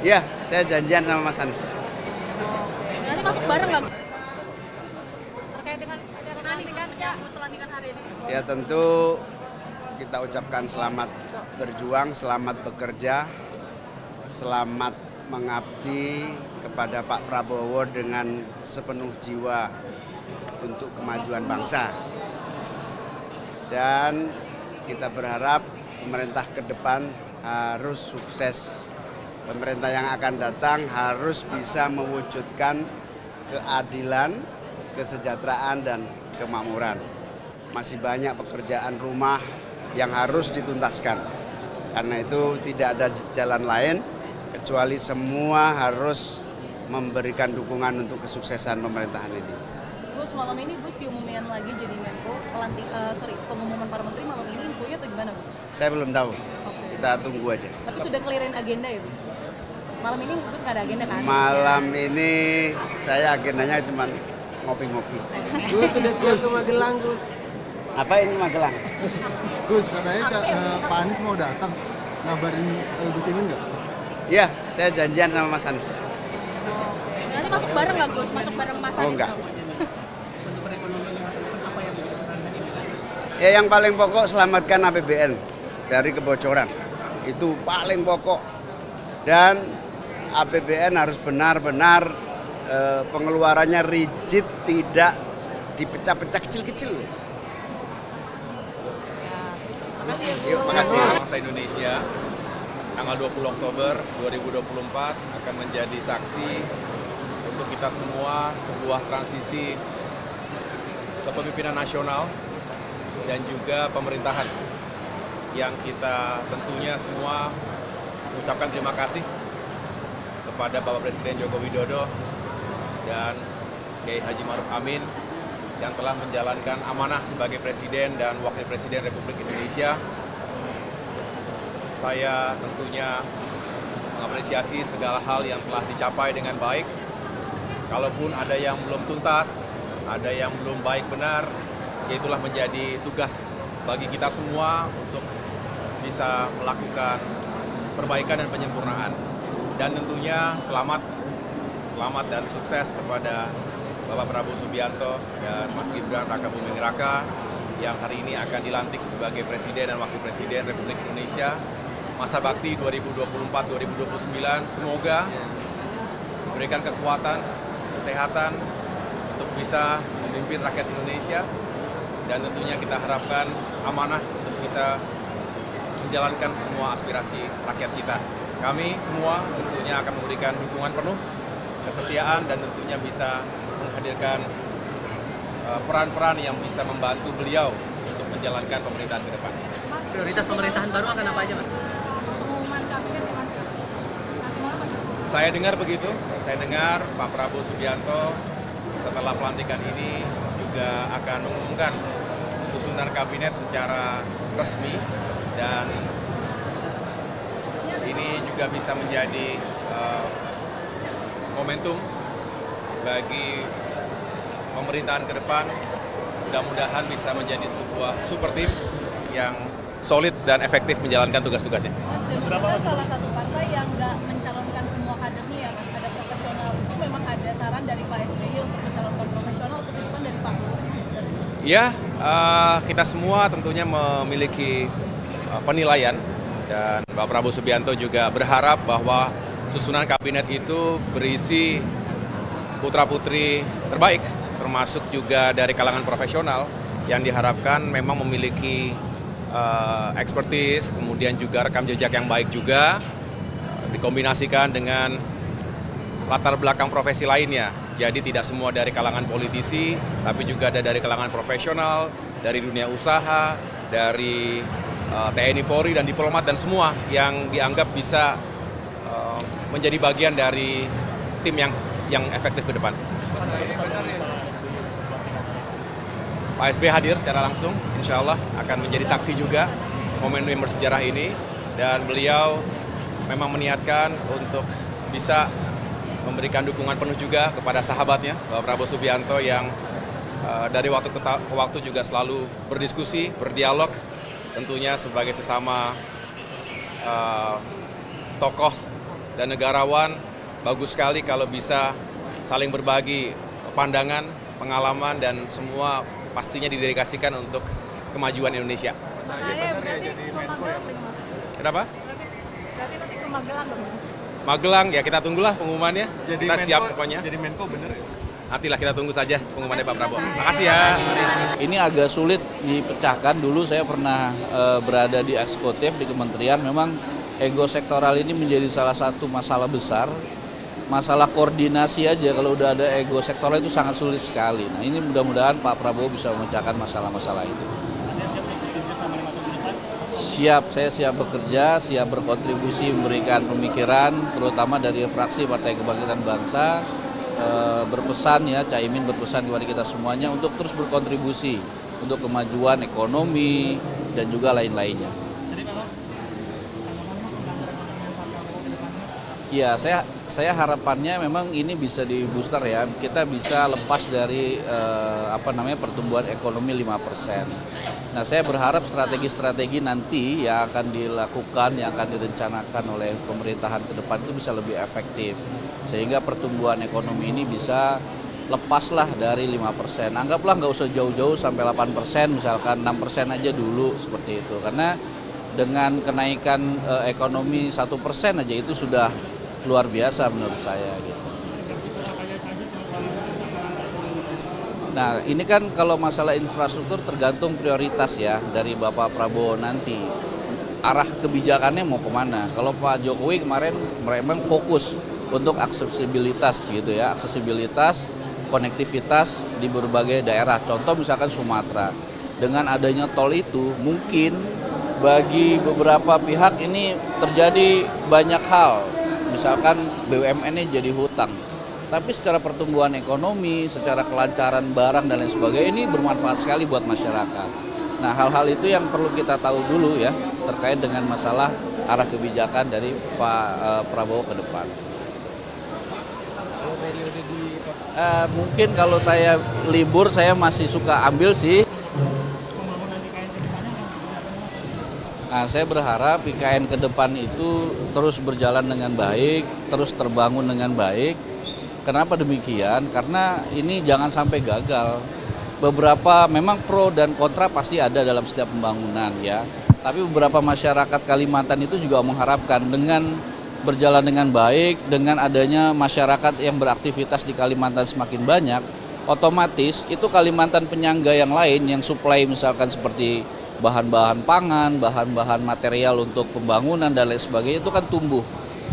Iya, saya janjian sama Mas Anies. Oke. Nanti masuk bareng nggak? Terkait dengan acara pelantikan hari ini. Ya tentu kita ucapkan selamat berjuang, selamat bekerja, selamat mengabdi kepada Pak Prabowo dengan sepenuh jiwa untuk kemajuan bangsa. Dan kita berharap pemerintah ke depan harus sukses. Pemerintah yang akan datang harus bisa mewujudkan keadilan, kesejahteraan, dan kemakmuran. Masih banyak pekerjaan rumah yang harus dituntaskan. Karena itu tidak ada jalan lain kecuali semua harus memberikan dukungan untuk kesuksesan pemerintahan ini. Gus, malam ini Gus diumumkan lagi jadi Menko, pengumuman para menteri malam ini infonya atau gimana Gus? Saya belum tahu, Oke. kita tunggu aja. Tapi sudah clearin agenda ya Gus? Malam ini Gus nggak ada agenda kan? Malam ini saya agendanya cuma ngopi-ngopi. Gus sudah siap ke Magelang, Gus. Apa ini Magelang? Gus, katanya Pak Anies mau datang, ngabarin Gus ini nggak? Iya, saya janjian sama Mas Anies. Oke. Nanti masuk bareng nggak Gus? Masuk bareng Mas Anies? Oh enggak. Ya yang paling pokok selamatkan APBN dari kebocoran. Itu paling pokok. Dan APBN harus benar-benar pengeluarannya rigid, tidak dipecah-pecah kecil-kecil. Makasih ya Gus. Yuk, makasih. Bangsa Indonesia tanggal 20 Oktober 2024 akan menjadi saksi untuk kita semua sebuah transisi kepemimpinan nasional dan juga pemerintahan yang kita tentunya semua mengucapkan terima kasih kepada Bapak Presiden Joko Widodo dan Kiai Haji Ma'ruf Amin yang telah menjalankan amanah sebagai Presiden dan Wakil Presiden Republik Indonesia. Saya tentunya mengapresiasi segala hal yang telah dicapai dengan baik. Kalaupun ada yang belum tuntas, ada yang belum baik benar, ya itulah menjadi tugas bagi kita semua untuk bisa melakukan perbaikan dan penyempurnaan. Dan tentunya selamat dan sukses kepada Bapak Prabowo Subianto dan Mas Gibran Rakabuming Raka yang hari ini akan dilantik sebagai Presiden dan Wakil Presiden Republik Indonesia masa bakti 2024-2029. Semoga diberikan kekuatan, kesehatan untuk bisa memimpin rakyat Indonesia dan tentunya kita harapkan amanah untuk bisa menjalankan semua aspirasi rakyat kita. Kami semua tentunya akan memberikan dukungan penuh, kesetiaan, dan tentunya bisa menghadirkan peran-peran yang bisa membantu beliau untuk menjalankan pemerintahan ke depan. Prioritas pemerintahan baru akan apa aja, Mas? Pengumuman kabinet ya Mas? Nanti malam aja. Saya dengar begitu, saya dengar Pak Prabowo Subianto setelah pelantikan ini juga akan mengumumkan susunan kabinet secara resmi dan ini juga bisa menjadi momentum bagi pemerintahan ke depan. Mudah-mudahan bisa menjadi sebuah super tim yang solid dan efektif menjalankan tugas-tugasnya. Mas, Demokrat salah satu partai yang nggak mencalonkan semua kadernya ya Mas, ada profesional. Itu memang ada saran dari Pak SBY untuk mencalonkan profesional atau titipan dari Pak Prabowo? Ya, kita semua tentunya memiliki penilaian dan Pak Prabowo Subianto juga berharap bahwa susunan kabinet itu berisi putra-putri terbaik, termasuk juga dari kalangan profesional yang diharapkan memang memiliki expertise, kemudian juga rekam jejak yang baik juga, dikombinasikan dengan latar belakang profesi lainnya. Jadi tidak semua dari kalangan politisi, tapi juga ada dari kalangan profesional, dari dunia usaha, dari TNI Polri dan diplomat dan semua yang dianggap bisa menjadi bagian dari tim yang efektif ke depan. Pak SBY hadir secara langsung, insya Allah akan menjadi saksi juga momen yang bersejarah ini dan beliau memang meniatkan untuk bisa memberikan dukungan penuh juga kepada sahabatnya Bapak Prabowo Subianto yang dari waktu ke waktu juga selalu berdiskusi, berdialog, tentunya sebagai sesama tokoh dan negarawan, bagus sekali kalau bisa saling berbagi pandangan, pengalaman, dan semua pastinya didedikasikan untuk kemajuan Indonesia. Kenapa? Berarti nanti ke Magelang dong, Mas? Magelang, ya kita tunggulah pengumumannya. Kita siap pokoknya. Jadi Menko bener ya? Nantilah kita tunggu saja pengumumannya Pak Prabowo. Makasih ya. Ini agak sulit dipecahkan. Dulu saya pernah berada di eksekutif di kementerian. Memang ego sektoral ini menjadi salah satu masalah besar. Masalah koordinasi aja kalau udah ada ego sektoral itu sangat sulit sekali. Nah ini mudah-mudahan Pak Prabowo bisa memecahkan masalah-masalah itu. Siap, saya siap bekerja, siap berkontribusi, memberikan pemikiran, terutama dari fraksi Partai Kebangkitan Bangsa, berpesan ya, Caimin berpesan kepada kita semuanya untuk terus berkontribusi untuk kemajuan ekonomi dan juga lain-lainnya. Ya, saya harapannya memang ini bisa di booster ya, kita bisa lepas dari pertumbuhan ekonomi 5%. Nah, saya berharap strategi-strategi nanti yang akan dilakukan, yang akan direncanakan oleh pemerintahan ke depan itu bisa lebih efektif. Sehingga pertumbuhan ekonomi ini bisa lepaslah dari 5%. Anggaplah nggak usah jauh-jauh sampai 8%, misalkan 6% aja dulu seperti itu. Karena dengan kenaikan ekonomi 1% aja itu sudah luar biasa menurut saya gitu. Nah ini kan kalau masalah infrastruktur tergantung prioritas ya dari Bapak Prabowo nanti. Arah kebijakannya mau kemana? Kalau Pak Jokowi kemarin memang fokus untuk aksesibilitas gitu ya, aksesibilitas, konektivitas di berbagai daerah. Contoh misalkan Sumatera. Dengan adanya tol itu mungkin bagi beberapa pihak ini terjadi banyak hal. Misalkan BUMN-nya jadi hutang. Tapi secara pertumbuhan ekonomi, secara kelancaran barang dan lain sebagainya ini bermanfaat sekali buat masyarakat. Nah hal-hal itu yang perlu kita tahu dulu ya terkait dengan masalah arah kebijakan dari Pak Prabowo ke depan. Mungkin kalau saya libur saya masih suka ambil sih. Nah, saya berharap IKN ke depan itu terus berjalan dengan baik, terus terbangun dengan baik. Kenapa demikian? Karena ini jangan sampai gagal. Beberapa memang pro dan kontra pasti ada dalam setiap pembangunan ya. Tapi beberapa masyarakat Kalimantan itu juga mengharapkan dengan berjalan dengan baik, dengan adanya masyarakat yang beraktivitas di Kalimantan semakin banyak, otomatis itu Kalimantan penyangga yang lain yang suplai misalkan seperti bahan-bahan pangan, bahan-bahan material untuk pembangunan dan lain sebagainya itu kan tumbuh.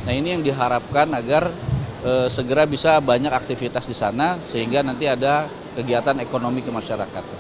Nah ini yang diharapkan agar segera bisa banyak aktivitas di sana sehingga nanti ada kegiatan ekonomi kemasyarakatan.